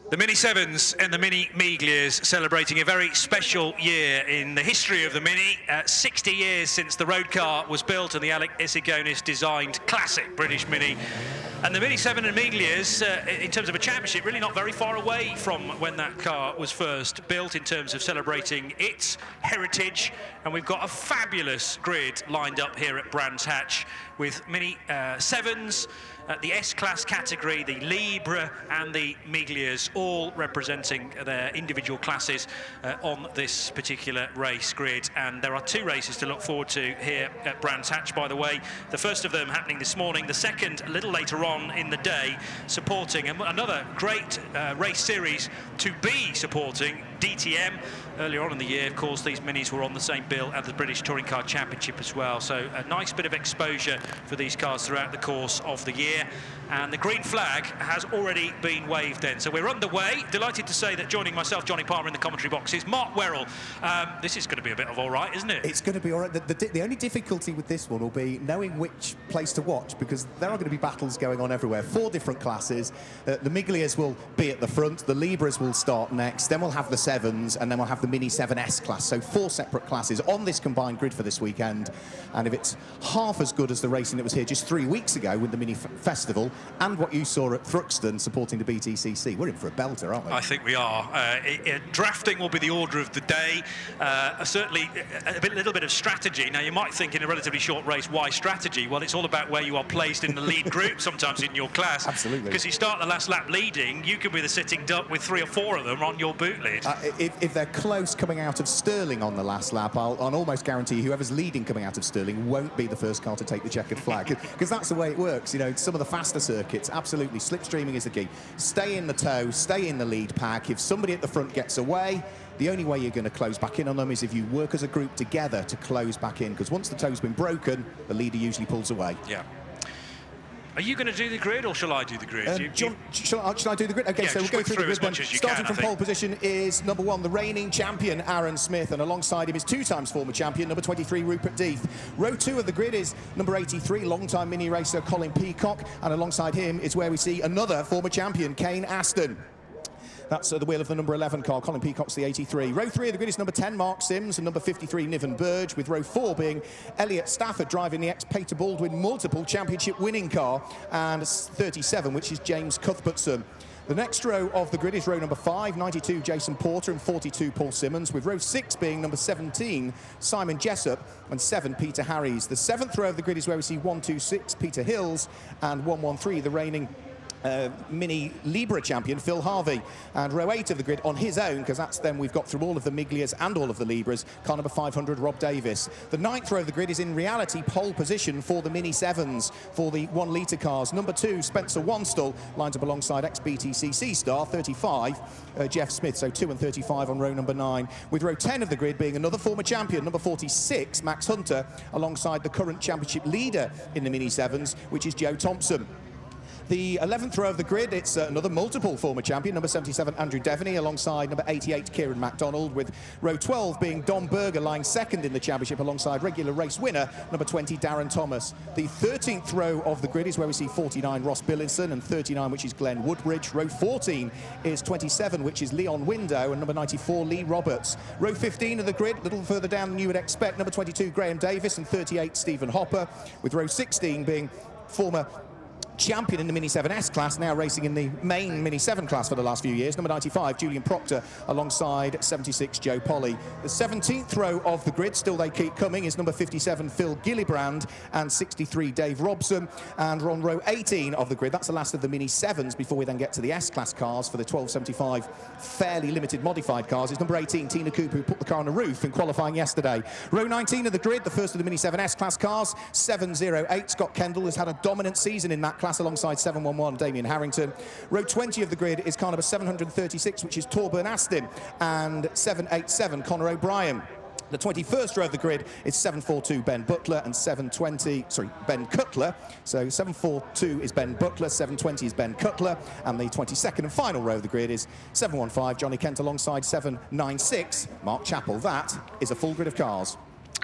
The Mini Se7ens and the Mini Miglias celebrating a very special year in the history of the Mini. 60 years since the road car was built and the Alex Issigonis designed classic British Mini. And the Mini Se7en and Miglias, in terms of a championship, really not very far away from when that car was first built in terms of celebrating its heritage. And we've got a fabulous grid lined up here at Brands Hatch with Mini Se7ens, the S-Class category, the Libre and the Miglias, all representing their individual classes on this particular race grid. And there are two races to look forward to here at Brands Hatch, by the way. The first of them happening this morning, the second a little later on in the day, supporting another great race series to be supporting, DTM. Earlier on in the year, of course, these Minis were on the same bill as the British Touring Car Championship as well. So a nice bit of exposure for these cars throughout the course of the year. And the green flag has already been waved then. So we're underway. Delighted to say that joining myself, Johnny Palmer, in the commentary box is Mark Werrell. This is going to be a bit of all right, isn't it? It's going to be all right. The only difficulty with this one will be knowing which place to watch, because there are going to be battles going on everywhere. 4 different classes. The Miglias will be at the front. The Libres will start next. Then we'll have the Se7ens, and then we'll have the Mini 7S class. So 4 separate classes on this combined grid for this weekend. And if it's half as good as the racing that was here just 3 weeks ago with the Mini Festival, and what you saw at Thruxton supporting the BTCC, we're in for a belter, aren't we? I think we are. Drafting will be the order of the day. Certainly a little bit of strategy. Now, you might think in a relatively short race, why strategy? Well, it's all about where you are placed in the lead group, sometimes in your class. Absolutely. Because you start the last lap leading, you could be the sitting duck with 3 or 4 of them on your boot lid. If they're close coming out of Stirling on the last lap, I'll almost guarantee whoever's leading coming out of Stirling won't be the first car to take the checkered flag, because that's the way it works. You know, some of the faster circuits, absolutely, slipstreaming is the key. Stay in the tow, stay in the lead pack. If somebody at the front gets away, the only way you're going to close back in on them is if you work as a group together to close back in, because once the tow's been broken, the leader usually pulls away. Yeah. Are you going to do the grid, or shall I do the grid? John, shall I do the grid? Okay, yeah, so we'll go through the grid then. Starting from pole position is number 1, the reigning champion, Aaron Smith, and alongside him is 2-times former champion, number 23, Rupert Death. Row 2 of the grid is number 83, long-time mini racer Colin Peacock, and alongside him is where we see another former champion, Kane Aston. That's the wheel of the number 11 car. Colin Peacock's the 83. Row 3 of the grid is number 10, Mark Sims, and number 53, Niven Burge, with row 4 being Elliot Stafford driving the ex-Peter Baldwin multiple championship winning car, and 37, which is James Cuthbertson. The next row of the grid is row number 5, 92, Jason Porter, and 42, Paul Simmons, with row 6 being number 17, Simon Jessup, and 7, Peter Harries. The 7th row of the grid is where we see 126, Peter Hills, and 113, the reigning Mini Libre champion, Phil Harvey. And row 8 of the grid on his own, because that's then we've got through all of the Miglias and all of the Libres, car number 500, Rob Davis. The 9th row of the grid is in reality pole position for the Mini Se7ens for the 1 litre cars. Number 2, Spencer Wanstall, lines up alongside ex-BTCC star, 35, Jeff Smith, so 2 and 35 on row number 9. With row 10 of the grid being another former champion, number 46, Max Hunter, alongside the current championship leader in the Mini Se7ens, which is Joe Thompson. The 11th row of the grid, it's another multiple former champion, number 77, Andrew Devaney, alongside number 88, Kieran MacDonald, with row 12 being Don Berger lying second in the championship alongside regular race winner, number 20, Darren Thomas. The 13th row of the grid is where we see 49, Ross Billinson, and 39, which is Glenn Woodbridge. Row 14 is 27, which is Leon Window, and number 94, Lee Roberts. Row 15 of the grid, a little further down than you would expect, number 22, Graham Davis, and 38, Stephen Hopper, with row 16 being former champion in the Mini 7S class, now racing in the main Mini 7 class for the last few years, number 95, Julian Proctor, alongside 76, Joe Polly. The 17th row of the grid, still they keep coming, is number 57, Phil Gillibrand, and 63, Dave Robson. And we're on row 18 of the grid. That's the last of the Mini 7s before we then get to the S-class cars for the 1275 fairly limited modified cars. Is number 18, Tina Cooper, who put the car on the roof in qualifying yesterday. Row 19 of the grid, the first of the Mini 7S class cars, 708, Scott Kendall has had a dominant season in that class alongside 711, Damien Harrington. Row 20 of the grid is car number 736, which is Torburn Astin, and 787, Conor O'Brien. The 21st row of the grid is 742, Ben Butler, and Ben Cutler. So 742 is Ben Butler, 720 is Ben Cutler, and the 22nd and final row of the grid is 715, Johnny Kent alongside 796, Mark Chappell. That is a full grid of cars.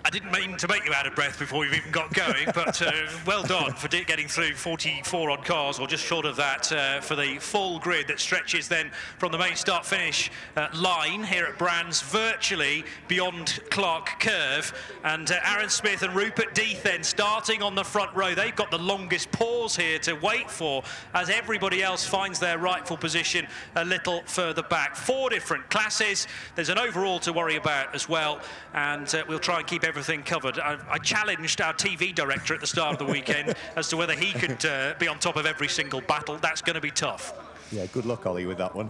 I didn't mean to make you out of breath before we've even got going, but well done for getting through 44 odd cars, or just short of that, for the full grid that stretches then from the main start-finish line here at Brands, virtually beyond Clark Curve. And Aaron Smith and Rupert Death then starting on the front row. They've got the longest pause here to wait for, as everybody else finds their rightful position a little further back. 4 different classes. There's an overall to worry about as well, and we'll try and keep everything covered. I challenged our TV director at the start of the weekend as to whether he could be on top of every single battle. That's going to be tough. Yeah, good luck, Ollie, with that one.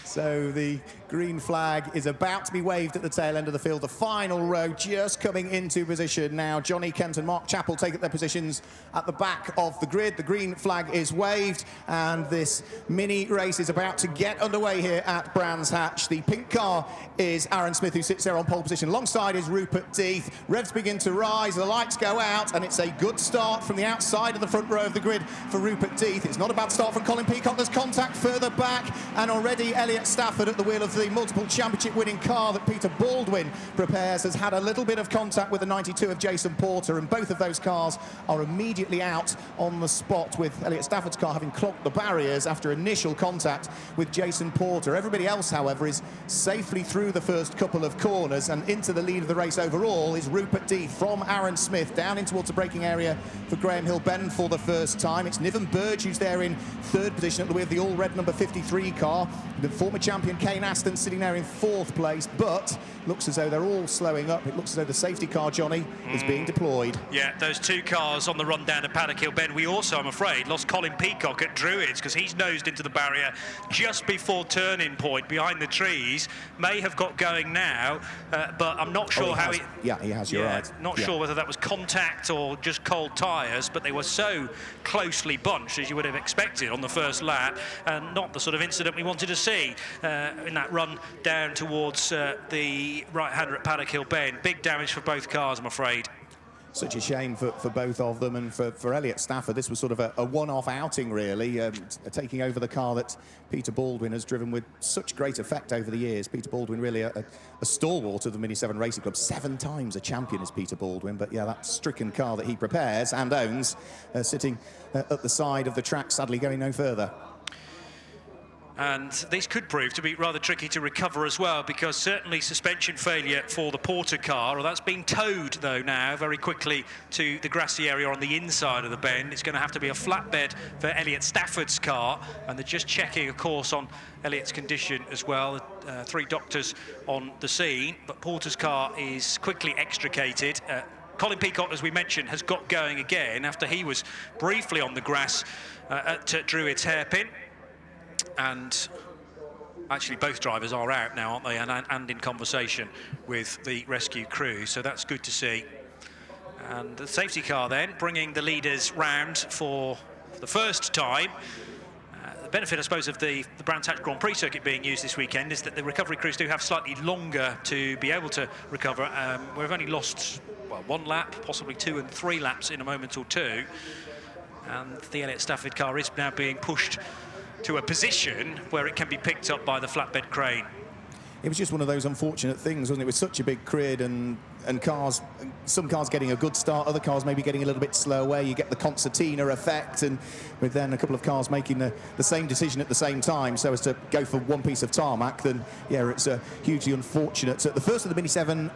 So the green flag is about to be waved at the tail end of the field. The final row just coming into position now. Johnny Kent and Mark Chappell take up their positions at the back of the grid. The green flag is waved, and this mini race is about to get underway here at Brands Hatch. The pink car is Aaron Smith, who sits there on pole position. Alongside is Rupert Death. Revs begin to rise, the lights go out, and it's a good start from the outside of the front row of the grid for Rupert Death. It's not a bad start from Colin Peacock. There's contact further back, and already Elliot Stafford at the wheel of the multiple championship winning car that Peter Baldwin prepares has had a little bit of contact with the 92 of Jason Porter, and both of those cars are immediately out on the spot, with Elliot Stafford's car having clocked the barriers after initial contact with Jason Porter. Everybody else, however, is safely through the first couple of corners, and into the lead of the race overall is Rupert Death from Aaron Smith down in towards the braking area for Graham Hill Bend for the first time. It's Niven Burge who's there in third position at the wheel of the all-red number 53 car. The former champion Kane Aston sitting there in fourth place, but looks as though they're all slowing up. It looks as though the safety car, Johnny, is being deployed. Yeah, those 2 cars on the run down to Paddock Hill Bend. We also, I'm afraid, lost Colin Peacock at Druids, because he's nosed into the barrier just before turning point behind the trees. May have got going now, but I'm not sure how he... Yeah, he has, you're right. Not sure whether that was contact or just cold tyres, but they were so closely bunched, as you would have expected on the first lap, and not the sort of incident we wanted to see in that run down towards the right-hander at Paddock Hill Bend. Big damage for both cars, I'm afraid. Such a shame for both of them, and for Elliot Stafford, this was sort of a one-off outing, really, taking over the car that Peter Baldwin has driven with such great effect over the years. Peter Baldwin really a stalwart of the Mini 7 Racing Club. 7 times a champion is Peter Baldwin, but yeah, that stricken car that he prepares and owns, sitting at the side of the track, sadly going no further. And these could prove to be rather tricky to recover as well, because certainly suspension failure for the Porter car, or that's been towed though now very quickly to the grassy area on the inside of the bend. It's going to have to be a flatbed for Elliot Stafford's car, and they're just checking, of course, on Elliot's condition as well. 3 doctors on the scene, but Porter's car is quickly extricated. Colin Peacock, as we mentioned, has got going again after he was briefly on the grass at Druids Hairpin. And actually both drivers are out now, aren't they, and in conversation with the rescue crew, so that's good to see. And the safety car then bringing the leaders round for the first time. The benefit, I suppose, of the Brands Hatch Grand Prix circuit being used this weekend is that the recovery crews do have slightly longer to be able to recover. We've only lost, well, 1 lap, possibly 2 and 3 laps in a moment or two, and the Elliot Stafford car is now being pushed to a position where it can be picked up by the flatbed crane. It was just one of those unfortunate things, wasn't it? With such a big grid and cars, some cars getting a good start, other cars maybe getting a little bit slower. You get the concertina effect, and with then a couple of cars making the same decision at the same time so as to go for one piece of tarmac, then yeah, it's hugely unfortunate. So the first of the Mini 7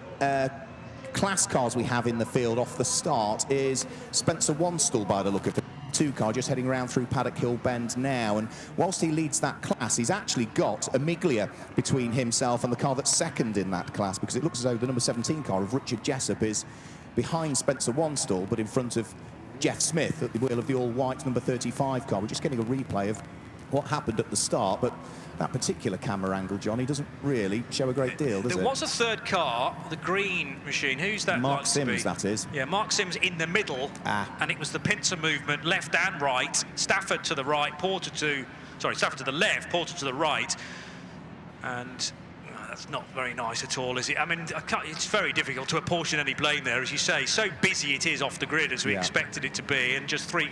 class cars we have in the field off the start is Spencer Wanstall, by the look of it. 2 car just heading around through Paddock Hill Bend now, and whilst he leads that class, he's actually got a Miglia between himself and the car that's second in that class, because it looks as though the number 17 car of Richard Jessup is behind Spencer Wanstall but in front of Jeff Smith at the wheel of the all-white number 35 car. We're just getting a replay of what happened at the start, but that particular camera angle, Johnny, doesn't really show a great deal, does it? There was a third car, the green machine. Who's that? Mark Sims, that is. Yeah, Mark Sims in the middle, and it was the pincer movement, left and right. Stafford to the right, Stafford to the left, Porter to the right. And that's not very nice at all, is it? I mean, it's very difficult to apportion any blame there, as you say. So busy it is off the grid as we expected it to be, and just three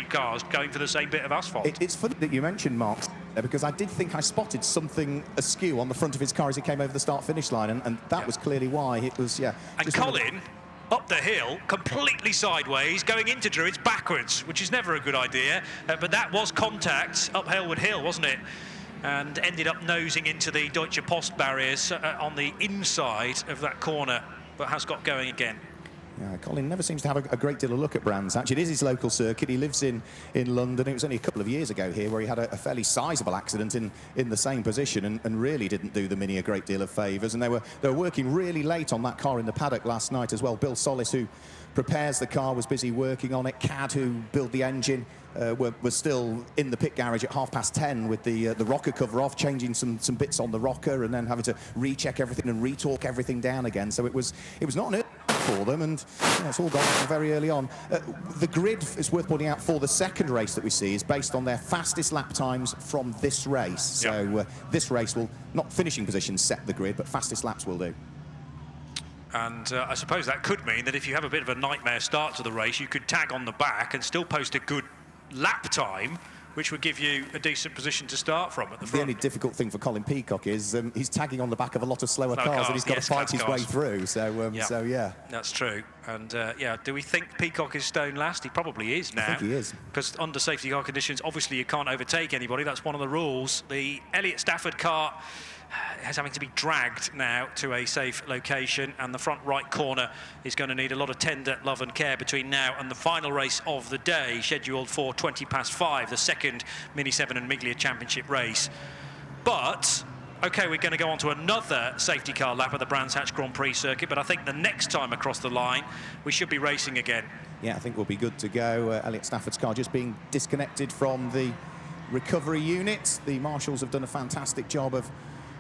cars going for the same bit of asphalt. It's funny that you mentioned Mark there, because I did think I spotted something askew on the front of his car as he came over the start-finish line, and that was clearly why. It was, yeah. And Colin, up the hill, completely sideways, going into Druids backwards, which is never a good idea, but that was contact up Halewood Hill, wasn't it? And ended up nosing into the Deutsche Post barriers on the inside of that corner, but has got going again. Yeah, Colin never seems to have a great deal of look at Brands. Actually, it is his local circuit. He lives in London. It was only a couple of years ago here where he had a fairly sizable accident in the same position and really didn't do the Mini a great deal of favours. And they were working really late on that car in the paddock last night as well. Bill Solis, who prepares the car, was busy working on it. Cad, who built the engine, was still in the pit garage at 10:30 with the rocker cover off, changing some bits on the rocker, and then having to recheck everything and retorque everything down again. So it was not an for them, and it's all gone very early on. The grid, is worth pointing out, for the second race that we see is based on their fastest lap times from this race. So this race will, not finishing positions set the grid, but fastest laps will do. And I suppose that could mean that if you have a bit of a nightmare start to the race, you could tag on the back and still post a good lap time, which would give you a decent position to start from at the front. The only difficult thing for Colin Peacock is he's tagging on the back of a lot of slower cars and he's got to fight his way through. So, so yeah. That's true. And yeah, do we think Peacock is stone last? He probably is now. I think he is. Because under safety car conditions, obviously you can't overtake anybody. That's one of the rules. The Elliott Stafford car is having to be dragged now to a safe location, and the front right corner is going to need a lot of tender love and care between now and the final race of the day, scheduled for 5:20, the second Mini Se7en and Miglia championship race. But OK, we're going to go on to another safety car lap at the Brands Hatch Grand Prix circuit, but I think the next time across the line we should be racing again. Yeah, I think we'll be good to go. Elliott Stafford's car just being disconnected from the recovery unit. The marshals have done a fantastic job of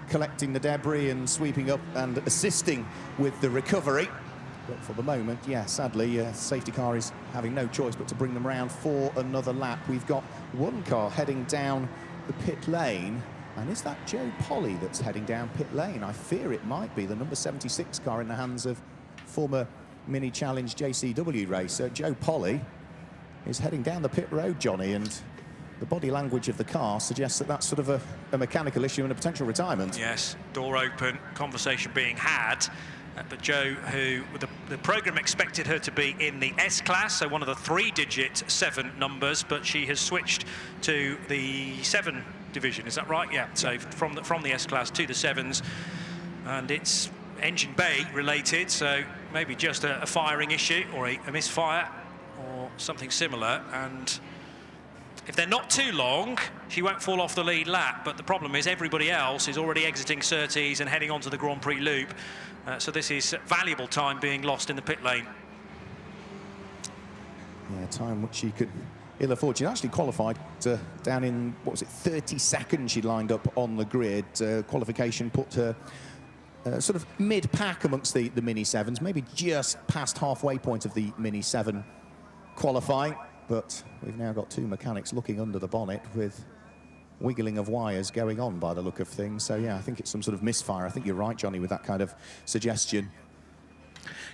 collecting the debris and sweeping up and assisting with the recovery. But for the moment, yeah, sadly, safety car is having no choice but to bring them round for another lap. We've got one car heading down the pit lane. And is that Joe Polly that's heading down pit lane? I fear it might be the number 76 car in the hands of former Mini Challenge JCW racer. Joe Polly is heading down the pit road, Johnny, and the body language of the car suggests that that's sort of a mechanical issue and a potential retirement. Yes, door open, conversation being had. But Joe, who the programme expected her to be in the S-Class, so one of the 3-digit 7 numbers, but she has switched to the 7 division, is that right? Yeah, so from the S-Class to the 7s, and it's engine bay related, so maybe just a firing issue or a misfire or something similar. And if they're not too long, she won't fall off the lead lap, but the problem is everybody else is already exiting Surtees and heading onto the Grand Prix loop, so this is valuable time being lost in the pit lane. Yeah, time which she could ill afford. She actually qualified down in, what was it, 30 seconds she lined up on the grid. Qualification put her sort of mid-pack amongst the Mini 7s, maybe just past halfway point of the Mini 7 qualifying. But we've now got two mechanics looking under the bonnet with wiggling of wires going on by the look of things. So, yeah, I think it's some sort of misfire. I think you're right, Johnny, with that kind of suggestion.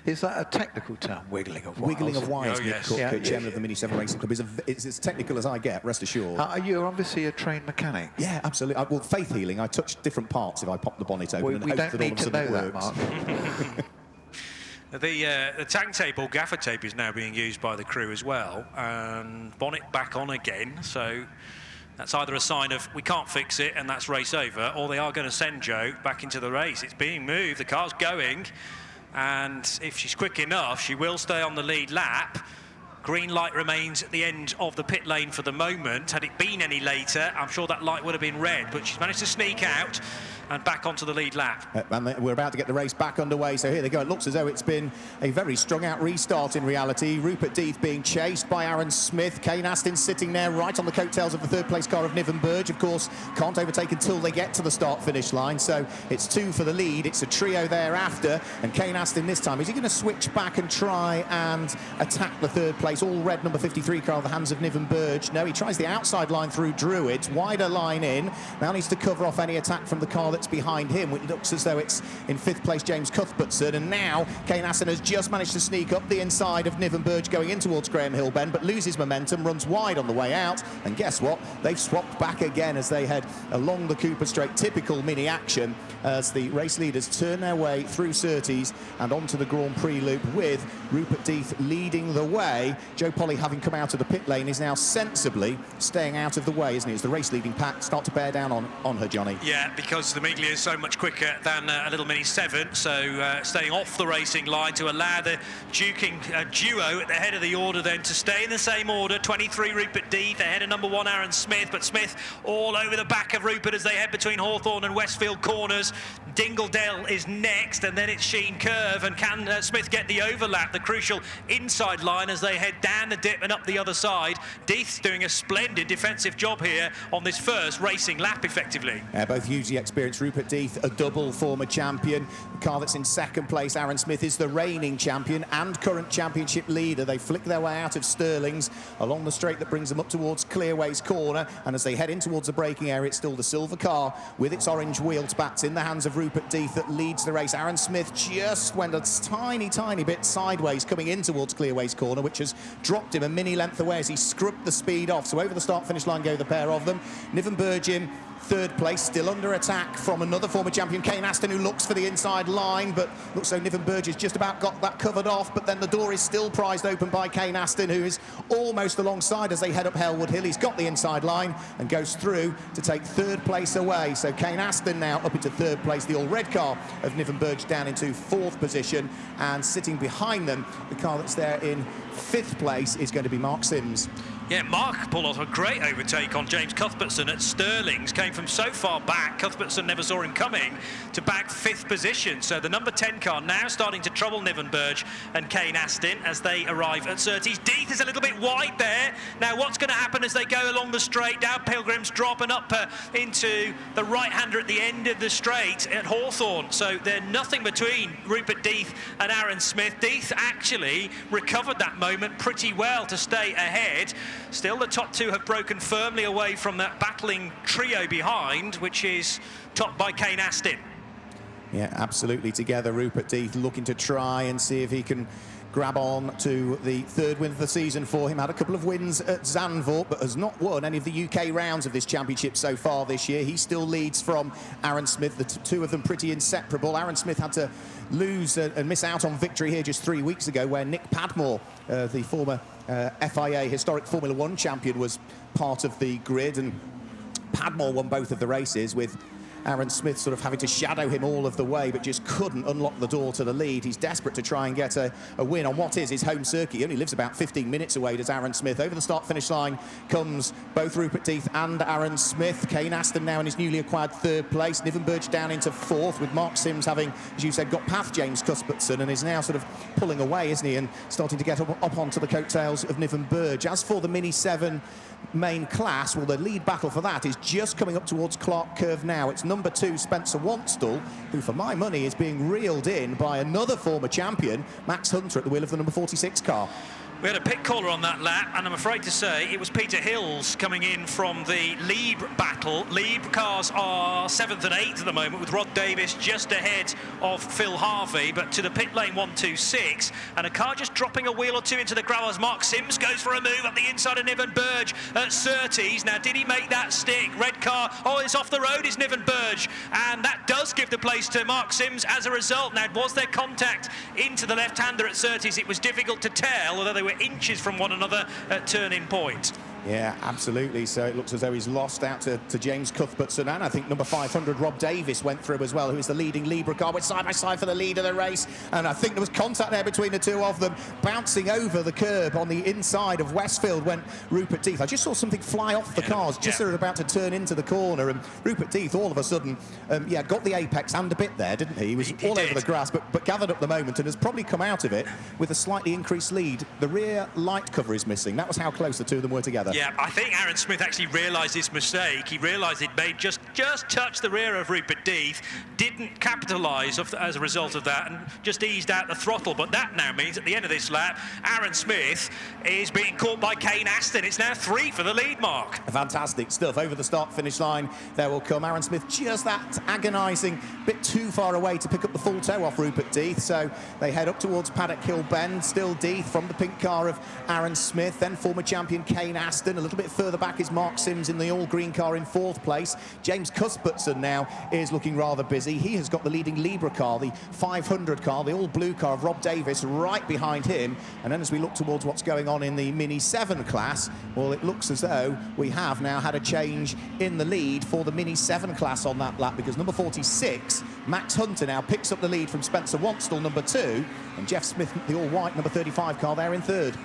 Is that a technical term, wiggling of wires? Wiggling of wires, oh, Nick yes. Cook, chairman of the Mini 7 Racing Club. It's as technical as I get, rest assured. You're obviously a trained mechanic. Yeah, absolutely. Well, faith healing, I touch different parts if I pop the bonnet open and hope that all of a sudden it works. Mark. The tank tape or gaffer tape is now being used by the crew as well, and bonnet back on again, so that's either a sign of we can't fix it and that's race over, or they are going to send Joe back into the race. It's being moved, the car's going, and if she's quick enough, she will stay on the lead lap. Green light remains at the end of the pit lane for the moment. Had it been any later, I'm sure that light would have been red, but she's managed to sneak out and back onto the lead lap. And we're about to get the race back underway, so here they go. It looks as though it's been a very strung-out restart in reality. Rupert Deeth being chased by Aaron Smith. Kane Astin sitting there right on the coattails of the third-place car of Niven Burge. Of course, can't overtake until they get to the start-finish line, so it's 2 for the lead. It's a trio thereafter, and Kane Astin this time, is he going to switch back and try and attack the third place all-red number 53 car of the hands of Niven Burge? No, he tries the outside line through Druids, wider line in. Now needs to cover off any attack from the car that's behind him. It looks as though it's in 5th place James Cuthbertson, and now Kane Aston has just managed to sneak up the inside of Niven Burge going in towards Graham Hill Bend, but loses momentum, runs wide on the way out, and guess what? They've swapped back again as they head along the Cooper Straight. Typical Mini action as the race leaders turn their way through Surtees and onto the Grand Prix loop, with Rupert Death leading the way. Joe Polly, having come out of the pit lane, is now sensibly staying out of the way, isn't he, as the race leading pack start to bear down on her, Johnny? Yeah, because the Miglia is so much quicker than a little Mini 7, so staying off the racing line to allow the duking duo at the head of the order then to stay in the same order. 23 Rupert Death ahead of number 1 Aaron Smith, but Smith all over the back of Rupert as they head between Hawthorne and Westfield corners. Dingledale is next, and then it's Sheen Curve, and can Smith get the overlap, the crucial inside line, as they head down the dip and up the other side. Death's doing a splendid defensive job here on this first racing lap, effectively. Both hugely experienced. Rupert Death, a double former champion. The car that's in 2nd place, Aaron Smith, is the reigning champion and current championship leader. They flick their way out of Stirling's along the straight that brings them up towards Clearways Corner, and as they head in towards the braking area, it's still the silver car with its orange wheel spats in the hands of Rupert Death that leads the race. Aaron Smith just went a tiny bit sideways coming in towards Clearways Corner, which has dropped him a mini length away as he scrubbed the speed off. So over the start-finish line go the pair of them. Niven Burge in 3rd place, still under attack from another former champion, Kane Aston, who looks for the inside line, but looks so Niven Burge has just about got that covered off, but then the door is still prized open by Kane Aston, who is almost alongside as they head up Hellwood Hill. He's got the inside line and goes through to take 3rd place away. So Kane Aston now up into 3rd place, the all-red car of Niven Burge down into 4th position, and sitting behind them, the car that's there in 5th place is going to be Mark Sims. Yeah, Mark pulled off a great overtake on James Cuthbertson at Stirling's. Came from so far back, Cuthbertson never saw him coming, to back 5th position. So the number 10 car now starting to trouble Niven Burge and Kane Aston as they arrive at Surtees. Death is a little bit wide there. Now what's going to happen as they go along the straight, down Pilgrim's Drop and up into the right-hander at the end of the straight at Hawthorne. So they're nothing between Rupert Death and Aaron Smith. Death actually recovered that moment pretty well to stay ahead. Still, the top 2 have broken firmly away from that battling trio behind, which is topped by Kane Aston. Yeah, absolutely together. Rupert Death looking to try and see if he can grab on to the 3rd win of the season for him. Had a couple of wins at Zandvoort, but has not won any of the UK rounds of this championship so far this year. He still leads from Aaron Smith, the two of them pretty inseparable. Aaron Smith had to lose and miss out on victory here just 3 weeks ago, where Nick Padmore, the former FIA historic Formula 1 champion, was part of the grid, and Padmore won both of the races, with Aaron Smith sort of having to shadow him all of the way, but just couldn't unlock the door to the lead. He's desperate to try and get a win on what is his home circuit. He only lives about 15 minutes away, does Aaron Smith. Over the start-finish line comes both Rupert Death and Aaron Smith. Kane Aston now in his newly acquired 3rd place. Niven Burge down into 4th, with Mark Sims having, as you said, got past James Cuthbertson and is now sort of pulling away, isn't he, and starting to get up onto the coattails of Niven Burge. As for the Mini 7 main class, well, the lead battle for that is just coming up towards Clark Curve now. It's number 2, Spencer Wanstall, who for my money is being reeled in by another former champion, Max Hunter, at the wheel of the number 46 car. We had a pit caller on that lap, and I'm afraid to say it was Peter Hills coming in from the Libre battle. Libre cars are 7th and 8th at the moment, with Rod Davis just ahead of Phil Harvey, but to the pit lane 126, and a car just dropping a wheel or two into the gravel as Mark Sims goes for a move up the inside of Niven Burge at Surtees. Now, did he make that stick? Red car, oh, it's off the road, is Niven Burge, and that does give the place to Mark Sims as a result. Now, was there contact into the left-hander at Surtees? It was difficult to tell, although they were inches from one another at turning point. Yeah, absolutely. So it looks as though he's lost out to James Cuthbertson, and I think number 500, Rob Davis, went through as well, who is the leading Libre car. Went side by side for the lead of the race, and I think there was contact there between the two of them. Bouncing over the curb on the inside of Westfield went Rupert Death. I just saw something fly off the cars just as they were about to turn into the corner, and Rupert Death all of a sudden, got the apex and a bit there, didn't he? He was all over the grass, but gathered up the moment and has probably come out of it with a slightly increased lead. The rear light cover is missing. That was how close the two of them were together. Yeah, I think Aaron Smith actually realised his mistake. He realised it made just touched the rear of Rupert Death, didn't capitalise as a result of that, and just eased out the throttle. But that now means at the end of this lap, Aaron Smith is being caught by Kane Aston. It's now 3 for the lead, Mark. Fantastic stuff. Over the start-finish line, there will come Aaron Smith, just that agonising bit too far away to pick up the full toe off Rupert Death. So they head up towards Paddock Hill Bend. Still Death from the pink car of Aaron Smith, then former champion Kane Aston. A little bit further back is Mark Sims in the all-green car in 4th place. James Cuthbertson now is looking rather busy. He has got the leading Libra car, the 500 car, the all-blue car of Rob Davis right behind him. And then as we look towards what's going on in the Mini 7 class, well, it looks as though we have now had a change in the lead for the Mini 7 class on that lap, because number 46, Max Hunter, now picks up the lead from Spencer Wanstall, number 2, and Jeff Smith, the all-white number 35 car, there in 3rd.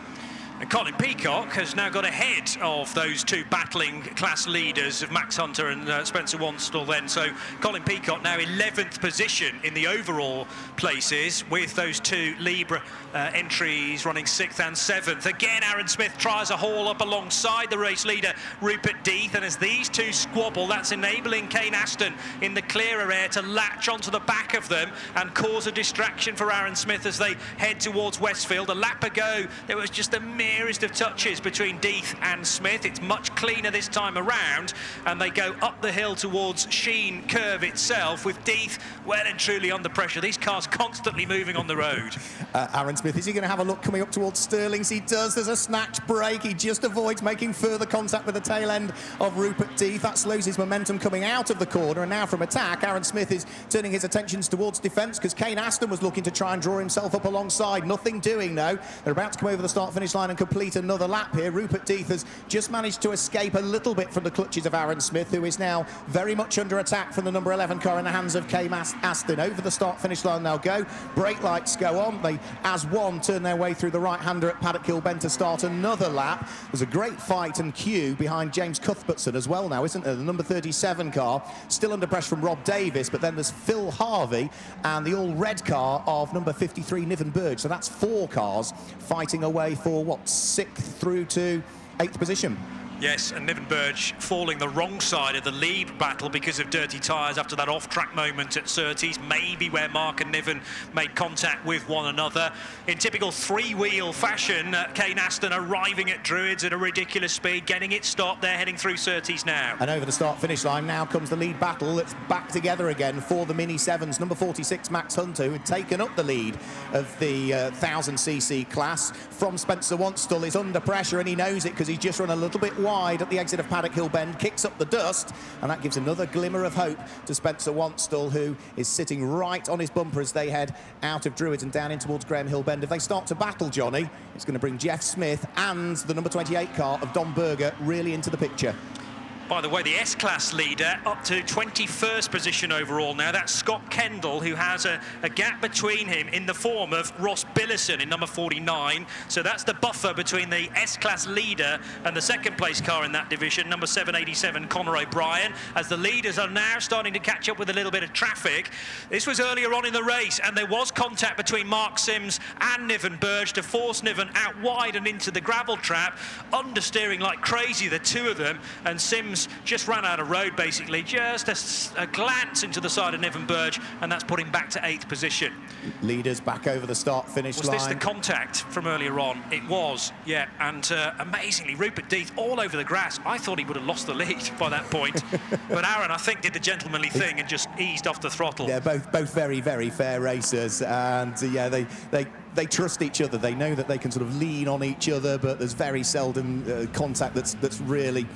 And Colin Peacock has now got ahead of those two battling class leaders of Max Hunter and Spencer Wanstall then. So Colin Peacock now 11th position in the overall places, with those two Libra entries running 6th and 7th. Again, Aaron Smith tries a haul up alongside the race leader Rupert Death, and as these two squabble, that's enabling Kane Aston in the clearer air to latch onto the back of them and cause a distraction for Aaron Smith as they head towards Westfield. A lap ago, there was just a merest of touches between Death and Smith. It's much cleaner this time around, and they go up the hill towards Sheen Curve itself, with Death well and truly under pressure. These cars constantly moving on the road. Aaron Smith, is he going to have a look coming up towards Stirling's? He does. There's a snatch break. He just avoids making further contact with the tail end of Rupert Death. That slows his momentum coming out of the corner, and now from attack, Aaron Smith is turning his attentions towards defence, because Kane Aston was looking to try and draw himself up alongside. Nothing doing, though. They're about to come over the start-finish line and complete another lap here. Rupert Death has just managed to escape a little bit from the clutches of Aaron Smith, who is now very much under attack from the number 11 car in the hands of Kane Aston. Over the start-finish line they'll go. Brake lights go on. They, as one, turn their way through the right-hander at Paddock Hill Bend to start another lap. There's a great fight and queue behind James Cuthbertson as well now, isn't there? The number 37 car, still under pressure from Rob Davis, but then there's Phil Harvey and the all-red car of number 53, Niven Burge. So that's 4 cars fighting away for, what, 6th through to 8th position. Yes, and Niven Burge falling the wrong side of the lead battle because of dirty tyres after that off-track moment at Surtees, maybe where Mark and Niven made contact with one another. In typical 3-wheel fashion, Kane Aston arriving at Druids at a ridiculous speed, getting it stopped. They're heading through Surtees now. And over the start-finish line now comes the lead battle. It's back together again for the Mini 7s. Number 46, Max Hunter, who had taken up the lead of the 1000cc class from Spencer Wanstall, is under pressure, and he knows it because he's just run a little bit wide at the exit of Paddock Hill Bend, kicks up the dust, and that gives another glimmer of hope to Spencer Wanstall, who is sitting right on his bumper as they head out of Druids and down in towards Graham Hill Bend. If they start to battle, Johnny, it's going to bring Jeff Smith and the number 28 car of Don Berger really into the picture. By the way, the S-Class leader up to 21st position overall now. That's Scott Kendall, who has a gap between him in the form of Ross Billison in number 49. So that's the buffer between the S-Class leader and the second-place car in that division, number 787, Conor O'Brien, as the leaders are now starting to catch up with a little bit of traffic. This was earlier on in the race, and there was contact between Mark Sims and Niven Burge to force Niven out wide and into the gravel trap, understeering like crazy, the two of them, and Sims just ran out of road, basically. Just a glance into the side of Niven Burge, and that's put him back to 8th position. Leaders back over the start-finish line. Was this the contact from earlier on? It was, yeah. And amazingly, Rupert Death all over the grass. I thought he would have lost the lead by that point. But Aaron, I think, did the gentlemanly thing and just eased off the throttle. Yeah, both very, very fair racers. And, yeah, they trust each other. They know that they can sort of lean on each other, but there's very seldom contact that's really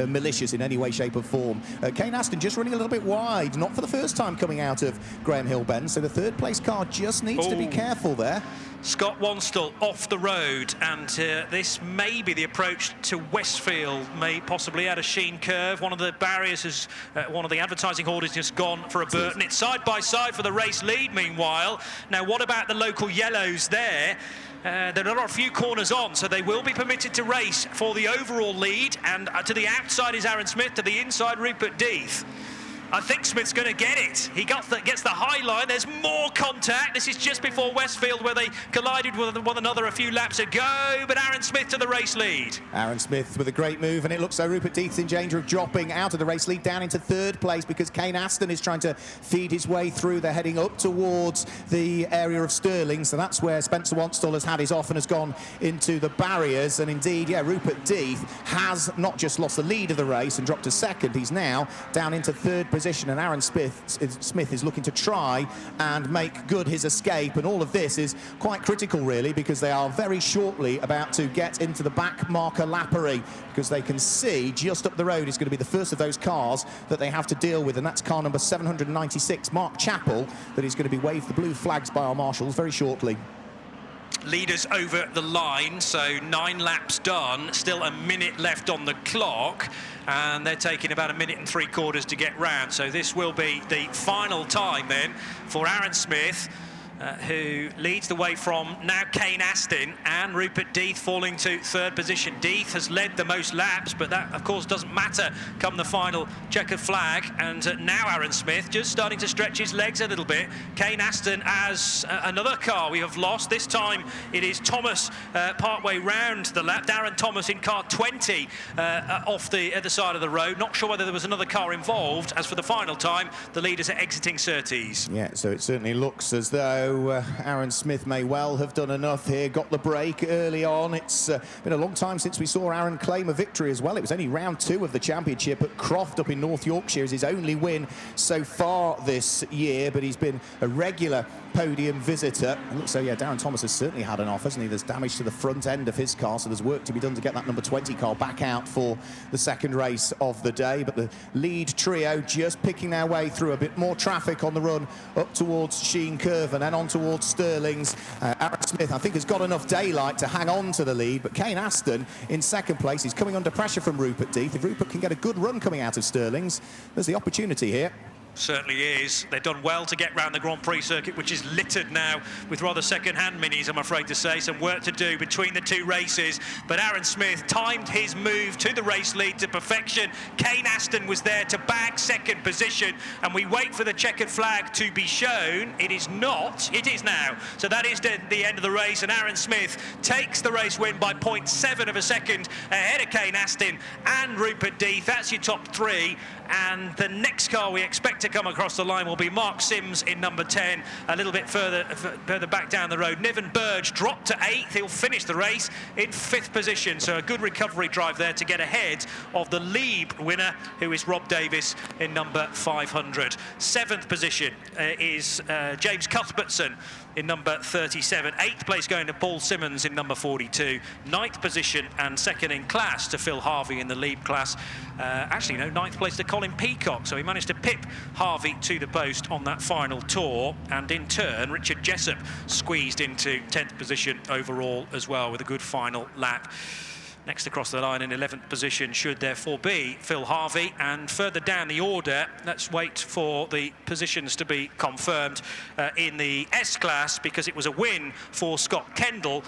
malicious in any way, shape or form. Kane Aston just running a little bit wide, not for the first time coming out of Graham Hill Bend, so the third-place car just needs to be careful there. Scott Wanstall off the road, and this may be the approach to Westfield, may possibly add a Sheen Curve. One of the barriers has, one of the advertising orders just gone for a Burton. It's side by side for the race lead, meanwhile. Now, what about the local yellows there? There are a few corners on, so they will be permitted to race for the overall lead, and to the outside is Aaron Smith, to the inside Rupert Death. I think Smith's going to get it. He gets the high line. There's more contact. This is just before Westfield, where they collided with one another a few laps ago. But Aaron Smith to the race lead. Aaron Smith with a great move, and it looks like Rupert Deeth's in danger of dropping out of the race lead down into third place because Kane Aston is trying to feed his way through. They're heading up towards the area of Stirling, so that's where Spencer Wanstall has had his off and has gone into the barriers. And indeed, yeah, Rupert Deeth has not just lost the lead of the race and dropped to second, he's now down into third position, and Aaron Smith is looking to try and make good his escape. And all of this is quite critical, really, because they are very shortly about to get into the back marker lappery, because they can see just up the road is going to be the first of those cars that they have to deal with, and that's car number 796, Mark Chappell, that is going to be waved the blue flags by our marshals very shortly. Leaders over the line, so 9 laps done, still a minute left on the clock, and they're taking about 1 minute and 3/4 to get round. So this will be the final time then for Aaron Smith, who leads the way from now Kane Aston, and Rupert Deeth falling to third position. Deeth has led the most laps, but that of course doesn't matter come the final checkered flag. And now Aaron Smith just starting to stretch his legs a little bit. Kane Aston as another car we have lost. This time it is Thomas partway round the lap. Darren Thomas in car 20 off the other side of the road. Not sure whether there was another car involved. As for the final time, the leaders are exiting Surtees. Yeah, so it certainly looks as though Aaron Smith may well have done enough here, got the break early on. It's been a long time since we saw Aaron claim a victory as well. It was only round 2 of the championship at Croft up in North Yorkshire as his only win so far this year, but he's been a regular podium visitor. So yeah, Darren Thomas has certainly had an off, hasn't he? There's damage to the front end of his car, so there's work to be done to get that number 20 car back out for the second race of the day. But the lead trio just picking their way through. A bit more traffic on the run up towards Sheen Curve and then on towards Stirling's. Aaron Smith, I think, has got enough daylight to hang on to the lead, but Kane Aston in second place. He's coming under pressure from Rupert Deeth. If Rupert can get a good run coming out of Stirling's, there's the opportunity here. Certainly is. They've done well to get round the Grand Prix circuit, which is littered now with rather second-hand minis, I'm afraid to say. Some work to do between the two races, but Aaron Smith timed his move to the race lead to perfection. Kane Aston was there to bag second position, and we wait for the checkered flag to be shown. It is not. It is now. So that is the end of the race, and Aaron Smith takes the race win by 0.7 of a second ahead of Kane Aston and Rupert Deeth. That's your top 3, and the next car we expect to come across the line will be Mark Sims in number 10, a little bit further back down the road. Niven Burge dropped to 8th. He'll finish the race in 5th position, so a good recovery drive there to get ahead of the Lieb winner, who is Rob Davis in number 500. 7th position is James Cuthbertson in number 37. 8th place going to Paul Simmons in number 42. 9th position and second in class to Phil Harvey in the Lieb class. Actually, no, 9th place to Colin Peacock, so he managed to pip Harvey to the post on that final tour, and in turn Richard Jessup squeezed into 10th position overall as well with a good final lap. Next across the line in 11th position should therefore be Phil Harvey, and further down the order, let's wait for the positions to be confirmed in the S-Class, because it was a win for Scott Kendall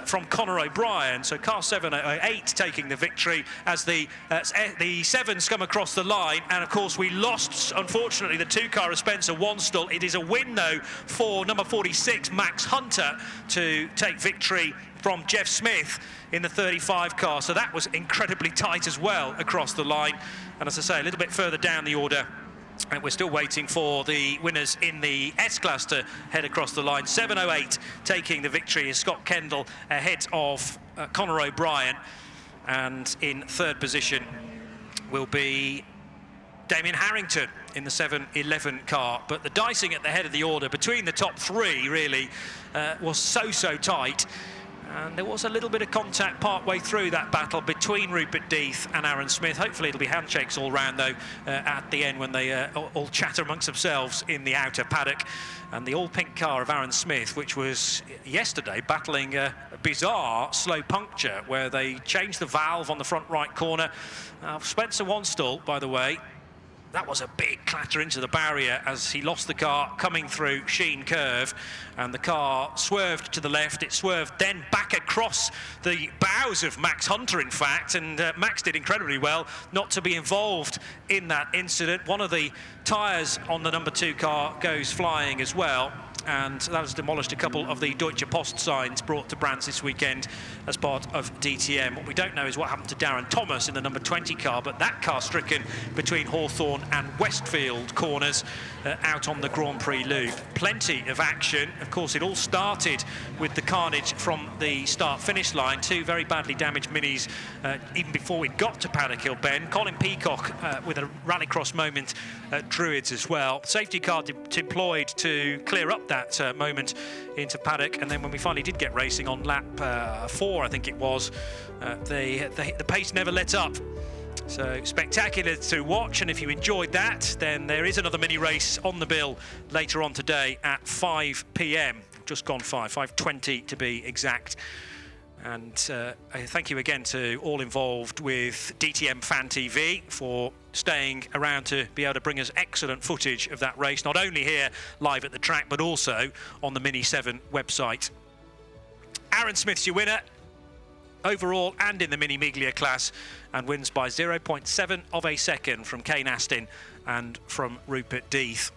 from Conor O'Brien. So car 708 taking the victory as the sevens come across the line, and of course we lost, unfortunately, the 2-car of Spencer Wanstall. It is a win though for number 46 Max Hunter to take victory from Jeff Smith in the 35 car, so that was incredibly tight as well across the line. And as I say, a little bit further down the order, and we're still waiting for the winners in the S-Class to head across the line. 708 taking the victory is Scott Kendall ahead of Conor O'Brien, and in third position will be Damien Harrington in the 711 car. But the dicing at the head of the order between the top 3 really was so tight. And there was a little bit of contact part way through that battle between Rupert Deeth and Aaron Smith. Hopefully it'll be handshakes all round though at the end when they all chatter amongst themselves in the outer paddock. And the all-pink car of Aaron Smith, which was yesterday battling a bizarre slow puncture where they changed the valve on the front right corner. Spencer Wanstall, by the way, That was a big clatter into the barrier as he lost the car coming through Sheen Curve, and the car swerved to the left. It swerved then back across the bows of Max Hunter, in fact, and Max did incredibly well not to be involved in that incident. One of the tyres on the number 2 car goes flying as well, and that has demolished a couple of the Deutsche Post signs brought to Brands this weekend as part of DTM. What we don't know is what happened to Darren Thomas in the number 20 car, but that car stricken between Hawthorne and Westfield corners out on the Grand Prix loop. Plenty of action. Of course, it all started with the carnage from the start-finish line. 2 very badly damaged Minis even before we got to Paddock Hill Bend. Colin Peacock with a rallycross moment at Druids as well. Safety car deployed to clear up that moment into paddock, and then when we finally did get racing on lap 4, I think it was, the pace never let up. So spectacular to watch, and if you enjoyed that, then there is another mini race on the bill later on today at 5 p.m. Just gone 5:20 to be exact. And thank you again to all involved with DTM Fan TV for staying around to be able to bring us excellent footage of that race, not only here live at the track, but also on the Mini 7 website. Aaron Smith's your winner overall and in the Mini Miglia class, and wins by 0.7 of a second from Kane Astin and from Rupert Death.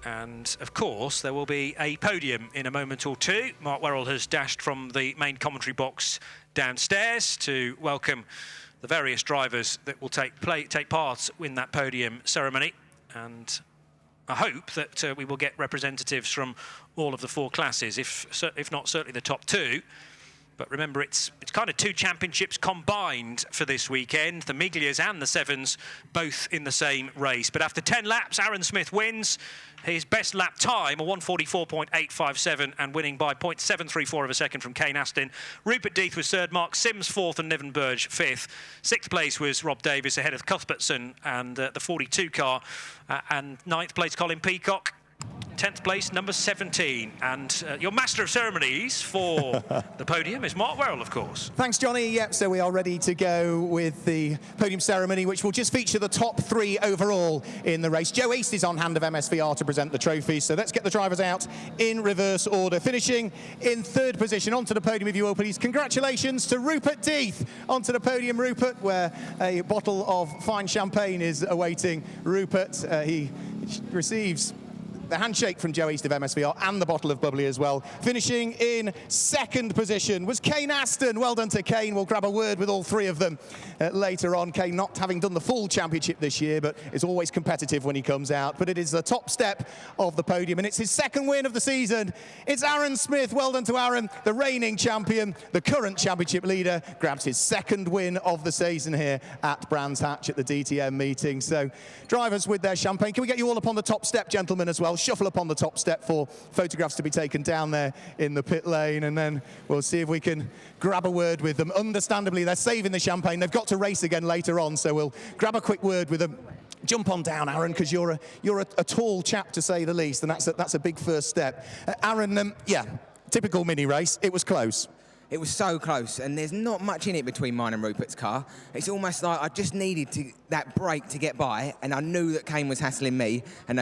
And of course, there will be a podium in a moment or two. Mark Werrell has dashed from the main commentary box downstairs to welcome the various drivers that will take part in that podium ceremony. And I hope that we will get representatives from all of the 4 classes, if not certainly the top 2. But remember, it's kind of 2 championships combined for this weekend. The Miglias and the 7s both in the same race. But after 10 laps, Aaron Smith wins. His best lap time, a 1:44.857, and winning by 0.734 of a second from Kane Astin. Rupert Death was 3rd, Mark Sims 4th, and Niven Burge 5th. 6th place was Rob Davis ahead of Cuthbertson and the 42 car. And 9th place, Colin Peacock. 10th place, number 17. And your master of ceremonies for the podium is Mark Werrell, of course. Thanks, Johnny. Yep, so we are ready to go with the podium ceremony, which will just feature the top 3 overall in the race. Joe East is on hand of MSVR to present the trophies, so let's get the drivers out in reverse order. Finishing in 3rd position, onto the podium, if you will, please. Congratulations to Rupert Death. Onto the podium, Rupert, where a bottle of fine champagne is awaiting Rupert. He receives the handshake from Joe East of MSVR and the bottle of bubbly as well. Finishing in 2nd position was Kane Astin. Well done to Kane. We'll grab a word with all 3 of them later on. Kane not having done the full championship this year, but is always competitive when he comes out. But it is the top step of the podium, and it's his 2nd win of the season. It's Aaron Smith. Well done to Aaron, the reigning champion, the current championship leader, grabs his 2nd win of the season here at Brands Hatch at the DTM meeting. So drivers with their champagne. Can we get you all up on the top step, gentlemen, as well? Shuffle up on the top step for photographs to be taken down there in the pit lane, and then we'll see if we can grab a word with them. Understandably, they're saving the champagne. They've got to race again later on, so we'll grab a quick word with them. Jump on down, Aaron, because you're a tall chap, to say the least, and that's a big first step. Aaron, yeah, typical mini race. It was close. It was so close, and there's not much in it between mine and Rupert's car. It's almost like I just needed that break to get by, and I knew that Kane was hassling me, and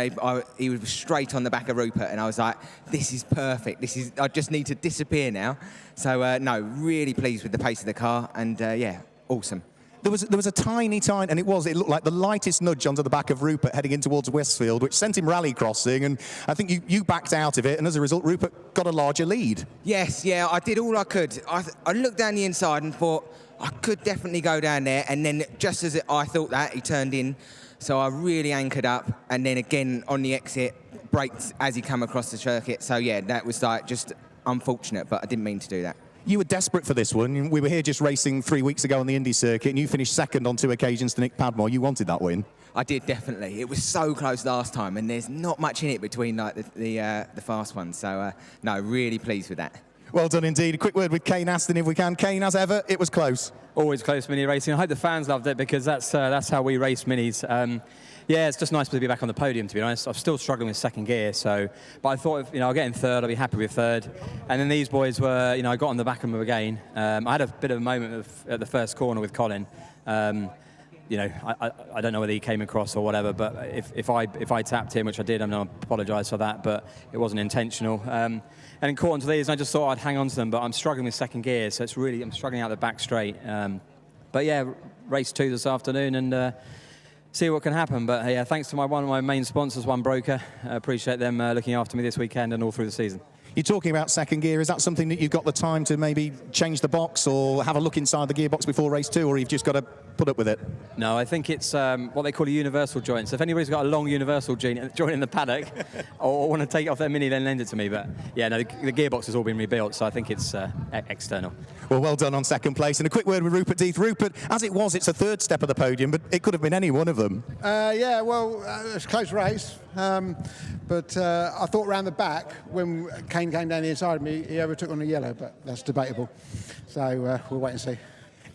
he was straight on the back of Rupert, and I was like, this is perfect. I just need to disappear now. So, no, really pleased with the pace of the car, and yeah, awesome. There was a tiny, and it looked like the lightest nudge onto the back of Rupert heading in towards Westfield, which sent him rally crossing, and I think you backed out of it, and as a result, Rupert got a larger lead. Yes, yeah, I did all I could. I looked down the inside and thought, I could definitely go down there, and then just as I thought that, he turned in, so I really anchored up, and then again on the exit, braked as he came across the circuit, so yeah, that was like just unfortunate, but I didn't mean to do that. You were desperate for this one. We were here just racing 3 weeks ago on the Indy circuit, and you finished 2nd on 2 occasions to Nick Padmore. You wanted that win. I did, definitely. It was so close last time, and there's not much in it between like the fast ones. So, no, really pleased with that. Well done indeed. A quick word with Kane Astin, if we can. Kane, as ever, it was close. Always close mini racing. I hope the fans loved it, because that's how we race minis. Yeah, it's just nice to be back on the podium, to be honest. I'm still struggling with 2nd gear, but I thought, I'll get in 3rd, I'll be happy with 3rd. And then these boys were, I got on the back of them again. I had a bit of a moment at the first corner with Colin. you know, I don't know whether he came across or whatever, but if I tapped him, which I did, I apologise for that, but it wasn't intentional. And in caught onto these, I just thought I'd hang on to them, but I'm struggling with second gear, so I'm struggling out the back straight. But yeah, race 2 this afternoon and see what can happen. But yeah, thanks to one of my main sponsors, One Broker. I appreciate them looking after me this weekend and all through the season. You're talking about second gear. Is that something that you've got the time to maybe change the box or have a look inside the gearbox before race 2, or you've just got to put up with it? No, I think it's what they call a universal joint. So if anybody's got a long universal joint in the paddock or want to take it off their Mini, then lend it to me. But yeah, no, the gearbox has all been rebuilt, so I think it's external. Well done on second place. And a quick word with Rupert Death. Rupert, as it was, it's a third step of the podium, but it could have been any one of them. Yeah, well, it's a close race. But I thought round the back, when Kane came down the inside of me, he overtook on the yellow, but that's debatable. So we'll wait and see.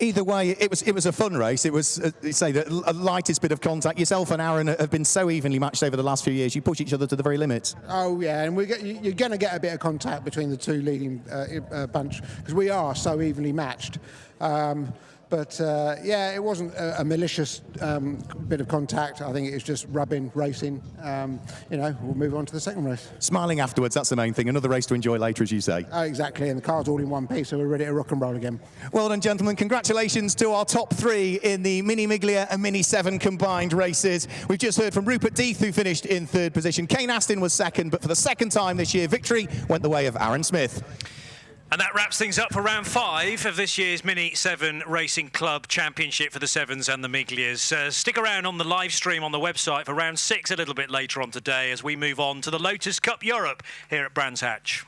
Either way, it was a fun race. It was, say, the lightest bit of contact. Yourself and Aaron have been so evenly matched over the last few years. You push each other to the very limits. Oh, yeah, and you're going to get a bit of contact between the two leading bunch, because we are so evenly matched. But yeah, it wasn't a malicious bit of contact. I think it was just rubbing, racing. You know, we'll move on to the second race. Smiling afterwards, that's the main thing. Another race to enjoy later, as you say. Oh, exactly, and the car's all in one piece, so we're ready to rock and roll again. Well done, gentlemen. Congratulations to our top 3 in the Mini Miglia and Mini 7 combined races. We've just heard from Rupert Death, who finished in 3rd position. Kane Aston was 2nd, but for the 2nd time this year, victory went the way of Aaron Smith. And that wraps things up for round 5 of this year's Mini 7 Racing Club Championship for the 7s and the Miglias. Stick around on the live stream on the website for round 6 a little bit later on today as we move on to the Lotus Cup Europe here at Brands Hatch.